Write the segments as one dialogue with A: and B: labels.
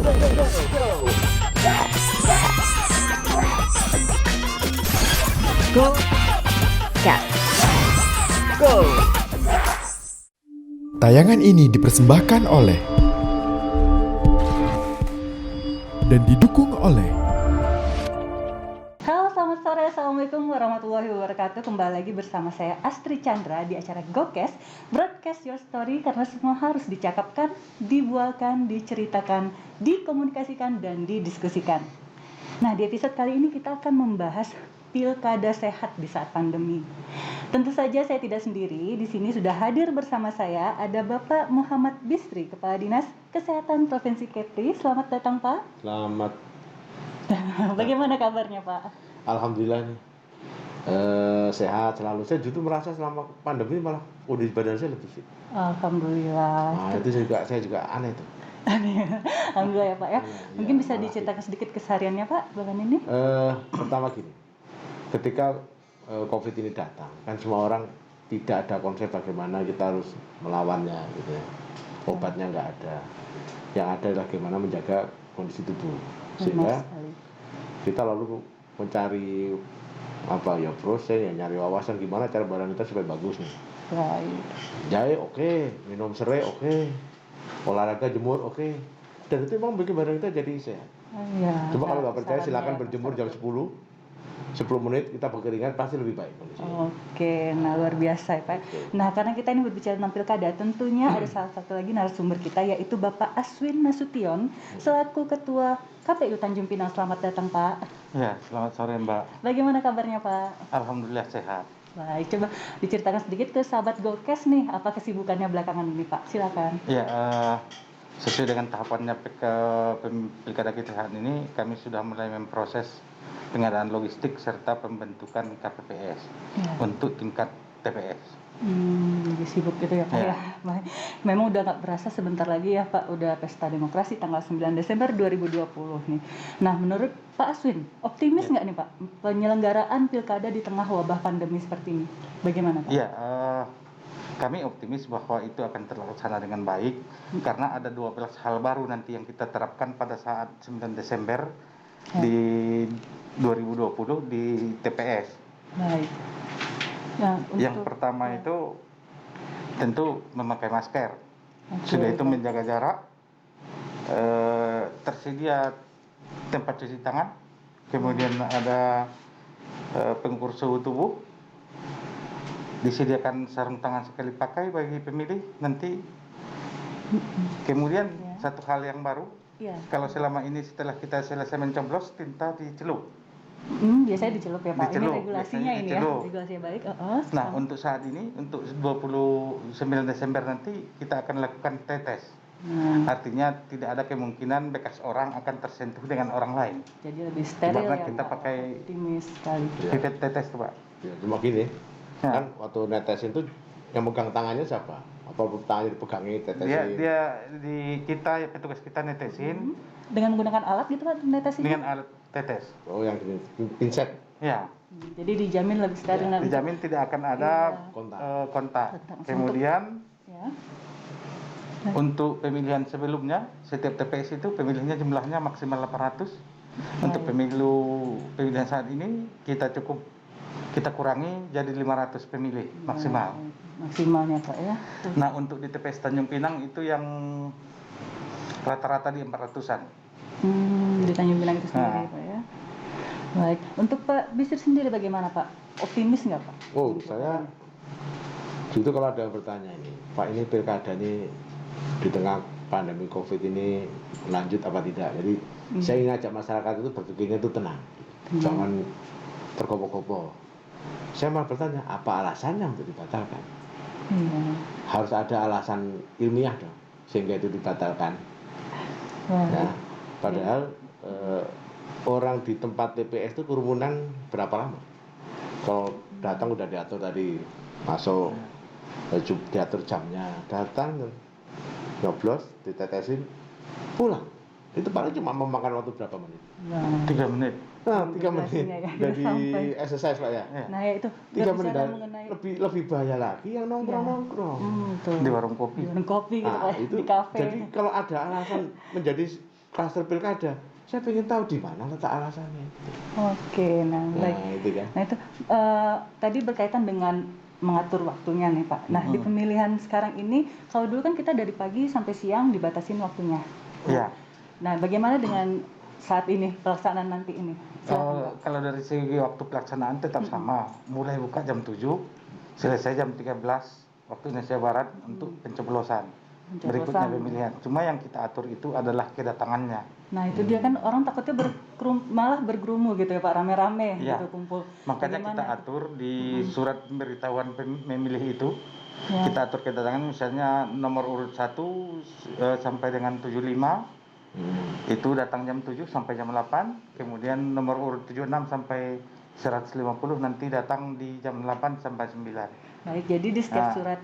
A: Go Cat. Go.
B: Tayangan ini dipersembahkan oleh dan didukung oleh
C: Halo, selamat sore. Assalamualaikum warahmatullahi wabarakatuh. Kembali lagi bersama saya Astri Chandra di acara Gokes, Broadcast Your Story, karena semua harus dicakapkan, dibualkan, diceritakan, dikomunikasikan, dan didiskusikan. Nah, di episode kali ini kita akan membahas pilkada sehat di saat pandemi. Tentu saja saya tidak sendiri. Di sini sudah hadir bersama saya ada Bapak Muhammad Bisri, Kepala Dinas Kesehatan Provinsi Kepri. Selamat datang, Pak.
D: Selamat.
C: Bagaimana kabarnya, Pak?
D: Alhamdulillah nih. Sehat selalu. Saya justru merasa selama pandemi malah kondisi badan saya lebih fit.
C: Alhamdulillah.
D: Nah, itu saya juga aneh tuh.
C: Alhamdulillah ya, Pak ya. Mungkin bisa
D: malah
C: diceritakan sedikit kesehariannya, Pak, belakangan ini?
D: Pertama gini, ketika COVID ini datang, kan semua orang tidak ada konsep bagaimana kita harus melawannya, gitu ya. Obatnya nggak ada. Yang ada adalah bagaimana menjaga kondisi tubuh, sehingga kita lalu mencari proses, nyari wawasan gimana cara badan kita supaya bagus nih.
C: Baik.
D: Jahe oke, minum serai oke, olahraga jemur oke, dan itu memang bikin badan kita jadi sehat.
C: Ya,
D: Coba kalau nggak percaya
C: sarannya
D: silakan
C: ya,
D: berjemur jam
C: Pak.
D: 10 menit kita berkeringat pasti lebih baik kondisinya.
C: Oke, nah luar biasa ya, Pak. Nah, karena kita ini berbicara tentang pilkada, tentunya ada salah satu lagi narasumber kita, yaitu Bapak Aswin Nasution, selaku Ketua KPU Tanjung Pinang. Selamat datang, Pak.
E: Ya, selamat sore Mbak.
C: Bagaimana kabarnya, Pak?
E: Alhamdulillah sehat.
C: Baik, coba diceritakan sedikit ke sahabat Gokes nih, apa kesibukannya belakangan ini, Pak? Silakan.
E: Ya, sesuai dengan tahapannya pilkada kita saat ini, kami sudah mulai memproses pengadaan logistik serta pembentukan KPPS untuk tingkat TPS.
C: Lagi sibuk gitu ya, Pak ya. Baik. Memang udah nggak berasa sebentar lagi ya, Pak, udah pesta demokrasi tanggal 9 Desember 2020 nih. Nah, menurut Pak Aswin, optimis nggak nih, Pak, penyelenggaraan pilkada di tengah wabah pandemi seperti ini? Bagaimana, Pak?
E: Ya, kami optimis bahwa itu akan terlaksana dengan baik karena ada 12 hal baru nanti yang kita terapkan pada saat 9 Desember di 2020 di TPS.
C: Baik. Nah,
E: Yang pertama itu tentu memakai masker.
C: Oke,
E: Sudah itu
C: Pak.
E: menjaga jarak, tersedia tempat cuci tangan, kemudian ada pengukur suhu tubuh, disediakan sarung tangan sekali pakai bagi pemilih nanti. Kemudian satu hal yang baru, kalau selama ini setelah kita selesai mencoblos, tinta dicelup.
C: Biasanya dicelup ya, Pak.
E: Dicelup,
C: Ini regulasinya
E: biasanya
C: ini
E: dicelup.
C: ya, regulasinya baik.
E: Nah, untuk saat ini, untuk 29 Desember nanti kita akan lakukan tetes. Artinya tidak ada kemungkinan bekas orang akan tersentuh dengan orang lain.
C: Jadi lebih steril
E: Karena
C: ya,
E: kita
C: Pak.
E: pakai
C: Optimis sekali.
E: pipet tetes tuh, Pak.
D: Ya, cuma gini,
E: Ya.
D: kan waktu netesin itu yang megang tangannya siapa? Apa tangannya dipegangin tetesin?
E: Dia di kita petugas kita netesin
C: Dengan menggunakan alat gitu, Pak, netes ini?
E: dengan alat tetes.
D: Oh, yang gini, pinset.
E: Ya,
C: Jadi dijamin lebih steril.
D: Ya,
C: dan
E: dijamin tidak akan ada
D: Kontak.
E: kontak.
C: Kontak.
E: Kemudian
C: ya.
E: untuk pemilihan sebelumnya, setiap TPS itu pemilihnya jumlahnya maksimal 800. Untuk pemilihan saat ini kita kurangi jadi 500 pemilih maksimal.
C: Maksimalnya, Pak ya.
E: Nah, untuk di TPS Tanjung Pinang itu yang rata-rata di 400-an.
C: Di Tanjung Pinang itu sendiri,
E: Nah.
C: Pak ya. Baik. Untuk Pak Bisri sendiri bagaimana, Pak? Optimis nggak, Pak?
D: Oh, saya justru kalau ada yang bertanya ini, Pak, ini pilkada ini di tengah pandemi COVID ini lanjut apa tidak? Jadi saya ingin ajak masyarakat itu berpikirnya itu tenang, jangan tergopoh-gopoh. Saya malah bertanya, apa alasannya untuk dibatalkan? Harus ada alasan ilmiah dong, sehingga itu dibatalkan. Nah, padahal orang di tempat TPS itu kerumunan berapa lama? Kalau datang udah diatur tadi, masuk, diatur jamnya, datang, nyoblos, ditetesin, pulang. Itu paling cuma memakan waktu berapa menit?
E: 3 menit.
D: Nah, 3 menit.
C: Durasinya ya,
D: Jadi
C: sampai.
D: exercise, Pak ya.
C: Nah, ya itu
D: 3 menit
C: berbicara
D: dan
C: mengenai
D: lebih bahaya lagi yang nongkrong.
C: betul.
E: Di warung kopi.
C: Di warung kopi gitu,
D: Nah,
C: Pak,
D: itu
C: di kafe.
D: jadi kalau ada alasan menjadi klaster pilkada, saya pengen tahu di mana letak alasannya.
C: Oke, nah baik.
D: Nah itu kan.
C: Nah itu tadi berkaitan dengan mengatur waktunya nih Pak. Nah di pemilihan sekarang ini, kalau dulu kan kita dari pagi sampai siang dibatasin waktunya.
E: Iya.
C: Nah bagaimana dengan saat ini pelaksanaan nanti ini? Silakan, Pak.
E: Kalau dari segi waktu pelaksanaan tetap sama, mulai buka jam 7, selesai jam 13 waktu Indonesia Barat untuk pencoblosan. Berikutnya pemilihan. Cuma yang kita atur itu adalah kedatangannya.
C: Nah itu dia kan orang takutnya malah bergerumun gitu ya Pak, rame-rame
E: Iya.
C: gitu kumpul.
E: Makanya
C: Bagaimana
E: kita
C: itu?
E: atur di surat pemberitahuan memilih itu,
C: Ya.
E: kita atur kedatangan misalnya nomor urut 1 sampai dengan 75, itu datang jam 7 sampai jam 8, kemudian nomor urut 76 sampai 150 nanti datang di jam 8 sampai 9.
C: Baik, jadi di setiap
E: Nah.
C: surat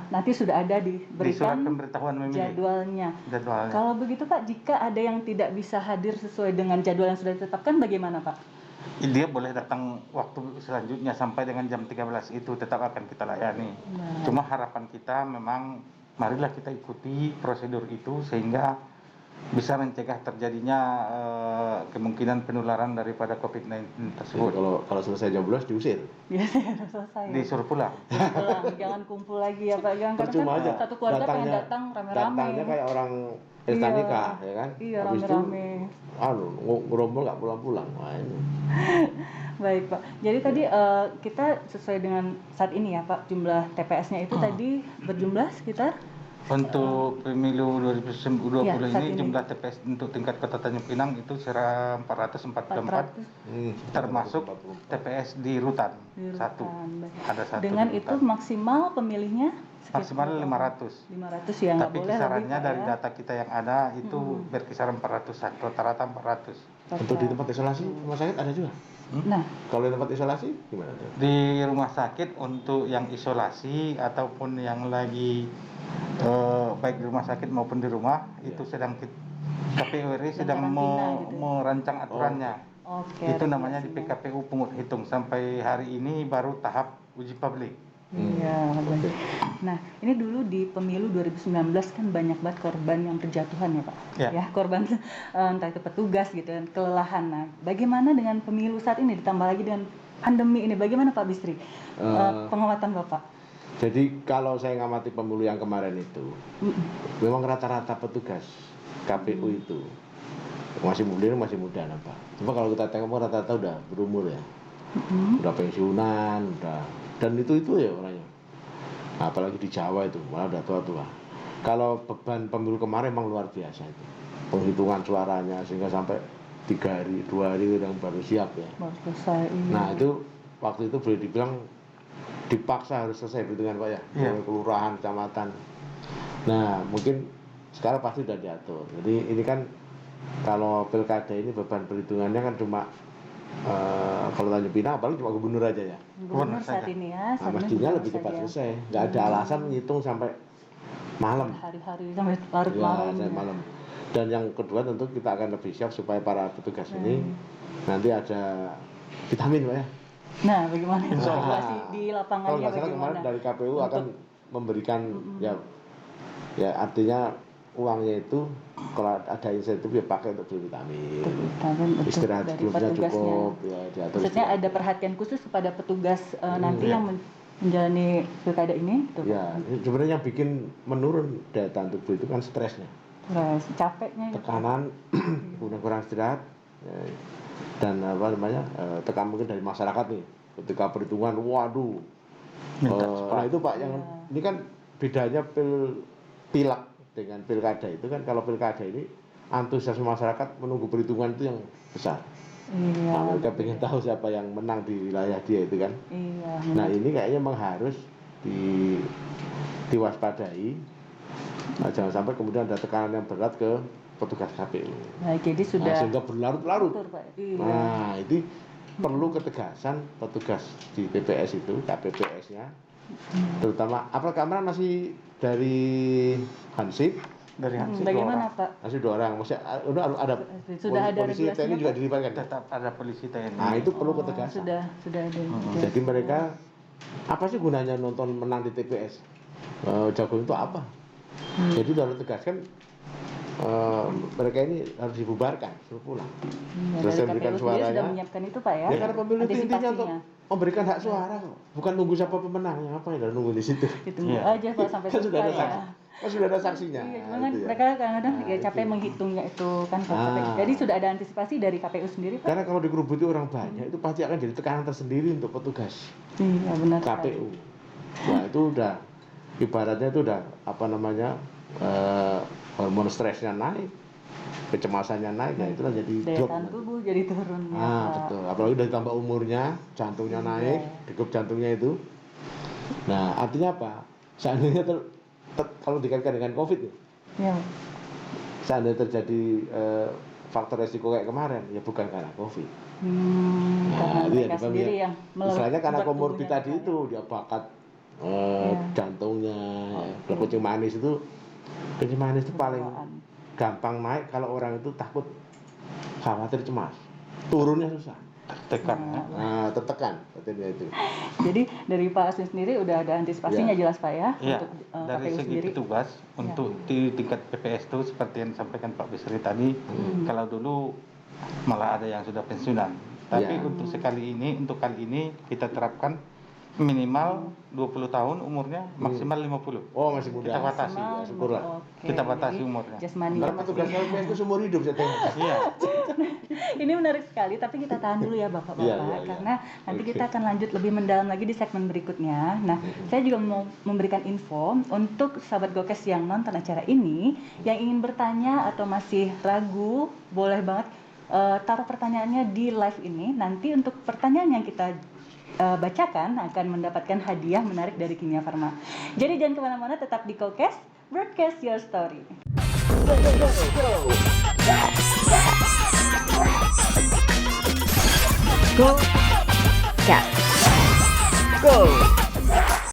C: nanti sudah ada
E: Di surat
C: diberikan
E: pemberitahuan memilih
C: jadwalnya.
E: jadwalnya.
C: Kalau begitu Pak, jika ada yang tidak bisa hadir sesuai dengan jadwal yang sudah ditetapkan, bagaimana Pak?
E: Dia boleh datang waktu selanjutnya sampai dengan jam 13 itu tetap akan kita layani.
C: Nah.
E: Cuma harapan kita memang marilah kita ikuti prosedur itu sehingga bisa mencegah terjadinya kemungkinan penularan daripada COVID-19
D: Jadi
E: tersebut.
D: kalau selesai jam 12 diusir.
C: Biasanya sudah selesai.
E: Disuruh pulang.
C: Pulang, jangan kumpul lagi ya Pak. Jangan
D: Percuma aja.
C: kan satu keluarga pengen datang rame-rame.
D: Datangnya kayak orang pesta
C: Iya.
D: nikah, ya kan?
C: Iya,
D: Habis
C: rame-rame.
D: itu, ngerombol nggak pulang-pulang. Wah ini.
C: Baik Pak. Jadi tadi kita sesuai dengan saat ini ya Pak, jumlah TPS-nya itu tadi berjumlah sekitar
E: Untuk pemilu 2020
C: Ya, saat
E: ini
C: ini.
E: jumlah TPS untuk tingkat Kota Tanjung Pinang itu 444,
C: 400
E: termasuk TPS di Rutan,
C: di
E: satu.
C: Rutan. Baik.
E: Ada satu
C: Dengan
E: di
C: itu
E: Rutan.
C: maksimal pemilihnya sekitar
E: Maksimal 500.
C: 500 ya, nggak
E: Tapi
C: boleh
E: kisarannya
C: lebih Pak,
E: dari
C: ya.
E: data kita yang ada itu berkisaran 400-an, rata-rata 400.
D: Untuk di tempat isolasi rumah sakit ada juga.
C: Nah,
D: Kalau di tempat isolasi gimana tuh?
E: Di rumah sakit untuk yang isolasi ataupun yang lagi baik di rumah sakit maupun di rumah itu sedang KPU RI sedang
C: karantina gitu ya?
E: merancang aturannya.
C: oke.
E: Itu namanya di
C: regulasinya.
E: PKPU pungut hitung. Sampai hari ini baru tahap uji publik.
C: Iya, baik. Nah, ini dulu di pemilu 2019 kan banyak banget korban yang berjatuhan ya Pak.
E: Ya.
C: Korban entah itu petugas gitu kan, kelelahan. Nah, bagaimana dengan pemilu saat ini ditambah lagi dengan pandemi ini? Bagaimana Pak Bisri? Pengamatan Bapak?
D: Jadi kalau saya ngamati pemilu yang kemarin itu, memang rata-rata petugas KPU itu masih muda nampak. Cuma kalau kita tengok rata-rata udah berumur ya, udah pensiunan, dan itu ya orangnya. Nah, apalagi di Jawa itu malah udah tua-tua. Kalau beban pemilu kemarin memang luar biasa itu, penghitungan suaranya sehingga sampai 3 hari 2 hari yang baru siap ya.
C: Baru selesai. Iya.
D: Nah itu waktu itu boleh dibilang dipaksa harus selesai perhitungan Pak ya,
E: Iya.
D: mulai kelurahan, kecamatan. Nah mungkin sekarang pasti sudah diatur. Jadi ini kan kalau pilkada ini beban perhitungannya kan cuma kalau Tanjung Pinang apalagi cuma gubernur aja ya.
C: Gubernur
E: Benar
C: saat
E: saja.
C: ini ya.
D: Nah,
C: saat ini
D: mestinya
C: gubernur
D: lebih cepat
C: saja.
D: selesai. Nggak ada alasan ngitung sampai malam.
C: Hari-hari sampai larut
D: Ya,
C: malam.
D: sampai malam. Dan yang kedua tentu kita akan lebih siap supaya para petugas ini nanti ada vitamin Pak ya.
C: Nah, bagaimana
E: Insya Allah.
C: situasi di
D: Kalau
C: lapangannya
D: nggak salah kemarin
C: bagaimana?
D: dari KPU
C: Untuk-
D: akan memberikan ya artinya uangnya itu kalau ada insentif ya pakai untuk beli vitamin,
C: Vitamin untuk
D: istirahat
C: dari
D: sebelumnya
C: petugasnya.
D: cukup ya diatur
C: Maksudnya
D: istirahat.
C: ada perhatian khusus kepada petugas nanti yang menjalani pilkada ini, gitu.
D: Ya sebenarnya yang bikin menurun daya tahan tubuh itu kan stresnya,
C: Terus capeknya gitu.
D: tekanan, kurang istirahat ya, dan apa namanya tekan mungkin dari masyarakat nih ketika perhitungan waduh.
E: Minta
D: Nah
E: cepat.
D: itu Pak yang ini kan bedanya pilak dengan pilkada itu kan kalau pilkada ini antusiasme masyarakat menunggu perhitungan itu yang besar.
C: Iya.
D: Nah, mereka pengen tahu siapa yang menang di wilayah dia itu kan.
C: Iya.
D: Nah ini kayaknya memang harus diwaspadai. Nah, jangan sampai kemudian ada tekanan yang berat ke petugas KPU.
C: Nah, jadi sudah
D: Nah, sehingga berlarut-larut.
C: atur, Pak. Iya.
D: Nah, itu perlu ketegasan petugas di TPS itu, KPPS-nya. Terutama apel keamanan masih dari Hansip,
E: Dari Hansip
C: Bagaimana,
E: 2 orang.
C: Pak?
D: masih 2 orang. Masih ada
C: Sudah ada
D: polisi
C: regulasinya,
D: TNI juga
C: Pak?
D: dilibatkan.
E: Tetap ada polisi TNI.
D: Nah, itu perlu
C: Oh,
D: ketegasan.
C: sudah ada.
D: Jadi mereka apa sih gunanya nonton menang di TPS? Jago itu apa? Jadi harus tegaskan mereka ini harus dibubarkan, suruh pulang.
C: Ya,
D: Selesai
C: dari
D: memberikan
C: KPU sendiri
D: suaranya.
C: sudah menyiapkan itu Pak ya?
D: Ya karena pemilu itu intinya untuk
C: Antisipasinya.
D: memberikan hak suara kok, bukan nunggu siapa pemenangnya, apa yang nunggu di situ.
C: Ditunggu
E: Iya.
C: aja Pak sampai
D: Kan sudah ada
C: selesai ya.
D: saksi, kan sudah ada saksinya.
C: Iya, cuma
D: Nah,
C: kan
D: itu ya.
C: mereka kadang-kadang
D: Nah,
C: ya capek
D: itu.
C: menghitungnya itu kan Pak.
D: Ah.
C: Jadi sudah ada antisipasi dari KPU sendiri Pak?
D: Karena kalau dikerubuti orang banyak itu pasti akan jadi tekanan tersendiri untuk petugas
C: Iya benar sekali.
D: KPU. Nah itu udah ibaratnya itu udah apa namanya hormon stresnya naik, kecemasannya naik, ya itu kan jadi
C: Daya
D: drop.
C: tahan tubuh jadi turun ya,
D: Ah
C: Pak.
D: betul, apalagi udah ditambah umurnya, jantungnya naik, degup jantungnya itu. Nah artinya apa? Seandainya kalau dikaitkan dengan COVID nih,
C: Ya.
D: seandainya terjadi faktor resiko kayak kemarin, ya bukan karena COVID.
C: Karena
D: itu
C: mereka
D: ya,
C: sendiri yang
D: Misalnya karena
C: membuat
D: komorbid
C: tubuhnya
D: tadi
C: mereka
D: itu dia bakat
C: Ya.
D: jantungnya,
C: Oke.
D: kencing manis itu, kencing manis itu paling
C: bawaan.
D: gampang naik kalau orang itu takut, khawatir, cemas, turunnya susah.
E: Tekan ya.
D: Nah, tertekan katanya itu.
C: Jadi dari Pak Aswin sendiri udah ada antisipasinya
D: Ya.
C: jelas Pak ya
E: Iya,
C: untuk
E: dari
C: KPU
E: segi
C: sendiri.
E: petugas untuk di tingkat PPS itu seperti yang disampaikan Pak Bisri tadi, kalau dulu malah ada yang sudah pensiunan. Tapi
D: Ya.
E: untuk kali ini kita terapkan minimal 20 tahun umurnya, maksimal 50.
D: Oh masih muda.
E: Kita batasi,
C: Maksimal,
D: ya, syukurlah.
C: oke.
E: Kita batasi
C: Jadi,
E: umurnya.
C: Jasmaninya
D: Karena petugas LPS itu seumur hidup saya tengok.
E: Iya,
C: Ini menarik sekali, tapi kita tahan dulu ya Bapak-Bapak,
D: Iya, iya, iya.
C: karena nanti
D: Oke.
C: kita akan lanjut lebih mendalam lagi di segmen berikutnya. Nah, saya juga mau memberikan info untuk sahabat Gokes yang nonton acara ini, yang ingin bertanya atau masih ragu, boleh banget taruh pertanyaannya di live ini. Nanti untuk pertanyaan yang kita bacakan akan mendapatkan hadiah menarik dari Kimia Farma. Jadi jangan kemana-mana, tetap di Gokes, broadcast your story.
A: Go. Cat. Go.